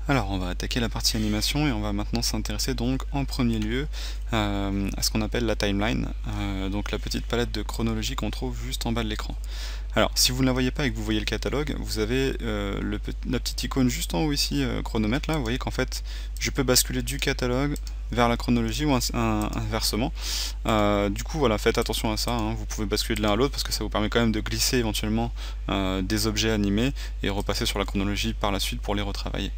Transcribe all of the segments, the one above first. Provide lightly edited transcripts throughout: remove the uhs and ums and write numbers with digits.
Alors, on va attaquer la partie animation et on va maintenant s'intéresser donc en premier lieu à ce qu'on appelle la timeline, donc la petite palette de chronologie qu'on trouve juste en bas de l'écran. Alors, si vous ne la voyez pas et que vous voyez le catalogue, vous avez la petite icône juste en haut ici, chronomètre, là, vous voyez qu'en fait, je peux basculer du catalogue vers la chronologie ou inversement. Du coup, voilà, faites attention à ça, hein. Vous pouvez basculer de l'un à l'autre parce que ça vous permet quand même de glisser éventuellement des objets animés et repasser sur la chronologie par la suite pour les retravailler.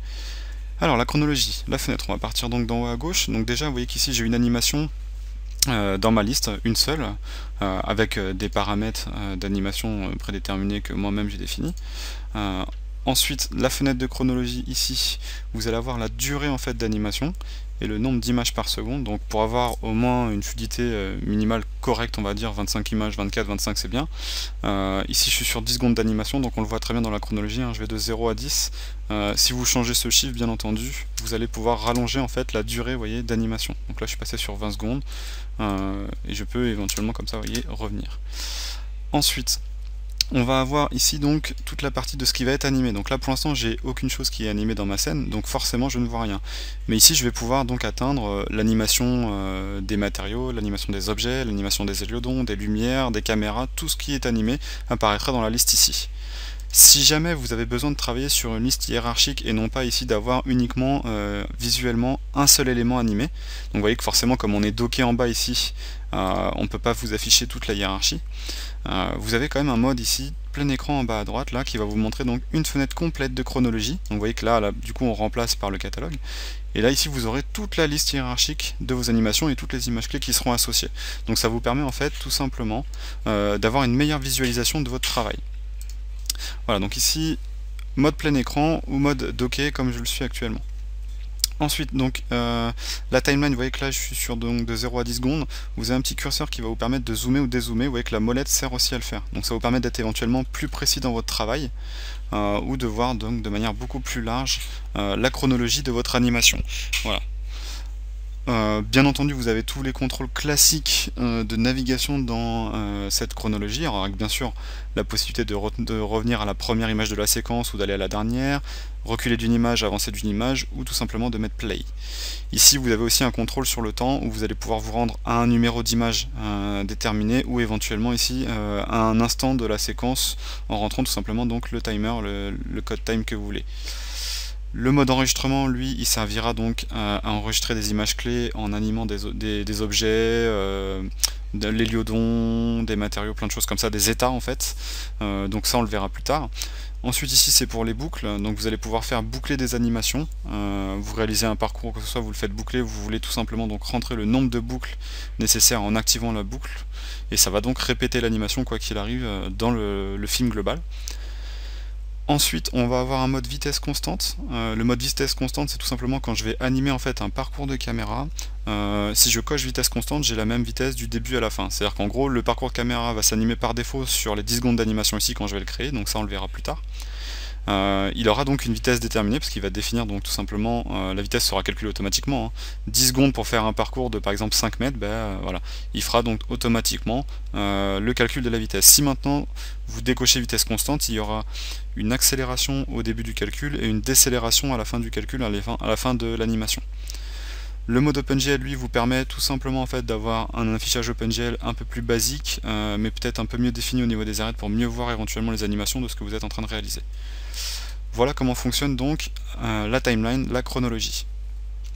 Alors la chronologie, la fenêtre, on va partir donc d'en haut à gauche. Donc déjà vous voyez qu'ici j'ai une animation dans ma liste, une seule, avec des paramètres d'animation prédéterminés que moi-même j'ai définis. Ensuite, la fenêtre de chronologie ici, vous allez avoir la durée en fait d'animation et le nombre d'images par seconde. Donc pour avoir au moins une fluidité minimale correcte, on va dire 25 images, 24, 25 c'est bien. Ici je suis sur 10 secondes d'animation, donc on le voit très bien dans la chronologie, hein, je vais de 0 à 10. Si vous changez ce chiffre, bien entendu, vous allez pouvoir rallonger en fait la durée, vous voyez, d'animation. Donc là je suis passé sur 20 secondes et je peux éventuellement comme ça, vous voyez, revenir. Ensuite, on va avoir ici donc toute la partie de ce qui va être animé. Donc là pour l'instant j'ai aucune chose qui est animée dans ma scène, donc forcément je ne vois rien. Mais ici je vais pouvoir donc atteindre l'animation des matériaux, l'animation des objets, l'animation des héliodons, des lumières, des caméras, tout ce qui est animé apparaîtra dans la liste ici. Si jamais vous avez besoin de travailler sur une liste hiérarchique et non pas ici d'avoir uniquement visuellement un seul élément animé, donc vous voyez que forcément comme on est docké en bas ici, on ne peut pas vous afficher toute la hiérarchie. Vous avez quand même un mode ici, plein écran en bas à droite, là, qui va vous montrer donc une fenêtre complète de chronologie. Donc vous voyez que là, du coup on remplace par le catalogue. Et là ici vous aurez toute la liste hiérarchique de vos animations et toutes les images clés qui seront associées. Donc ça vous permet en fait tout simplement d'avoir une meilleure visualisation de votre travail. Voilà, donc ici, mode plein écran ou mode docké comme je le suis actuellement. Ensuite, donc, la timeline, vous voyez que là je suis sur donc, de 0 à 10 secondes, vous avez un petit curseur qui va vous permettre de zoomer ou dézoomer, vous voyez que la molette sert aussi à le faire. Donc ça vous permet d'être éventuellement plus précis dans votre travail, ou de voir donc de manière beaucoup plus large la chronologie de votre animation. Voilà. Bien entendu, vous avez tous les contrôles classiques de navigation dans cette chronologie, alors avec bien sûr la possibilité de revenir à la première image de la séquence ou d'aller à la dernière, reculer d'une image, avancer d'une image, ou tout simplement de mettre play. Ici, vous avez aussi un contrôle sur le temps où vous allez pouvoir vous rendre à un numéro d'image déterminé ou éventuellement ici à un instant de la séquence en rentrant tout simplement donc le timer, le code time que vous voulez. Le mode enregistrement, lui, il servira donc à enregistrer des images clés en animant des objets, de l'héliodon, des matériaux, plein de choses comme ça, des états en fait. Donc ça, on le verra plus tard. Ensuite ici c'est pour les boucles, donc vous allez pouvoir faire boucler des animations, vous réalisez un parcours, que ce soit vous le faites boucler, vous voulez tout simplement donc rentrer le nombre de boucles nécessaires en activant la boucle, et ça va donc répéter l'animation quoi qu'il arrive dans le film global. Ensuite, on va avoir un mode vitesse constante. Le mode vitesse constante, c'est tout simplement quand je vais animer en fait un parcours de caméra. Si je coche vitesse constante, j'ai la même vitesse du début à la fin. C'est-à-dire qu'en gros, le parcours de caméra va s'animer par défaut sur les 10 secondes d'animation ici quand je vais le créer, donc ça on le verra plus tard. Il aura donc une vitesse déterminée parce qu'il va définir donc tout simplement, la vitesse sera calculée automatiquement, hein. 10 secondes pour faire un parcours de par exemple 5 mètres, voilà, il fera donc automatiquement le calcul de la vitesse. Si maintenant vous décochez vitesse constante, il y aura une accélération au début du calcul et une décélération à la fin du calcul, à la fin de l'animation. Le mode OpenGL lui vous permet tout simplement en fait d'avoir un affichage OpenGL un peu plus basique, mais peut-être un peu mieux défini au niveau des arêtes pour mieux voir éventuellement les animations de ce que vous êtes en train de réaliser. Voilà comment fonctionne donc la timeline, la chronologie.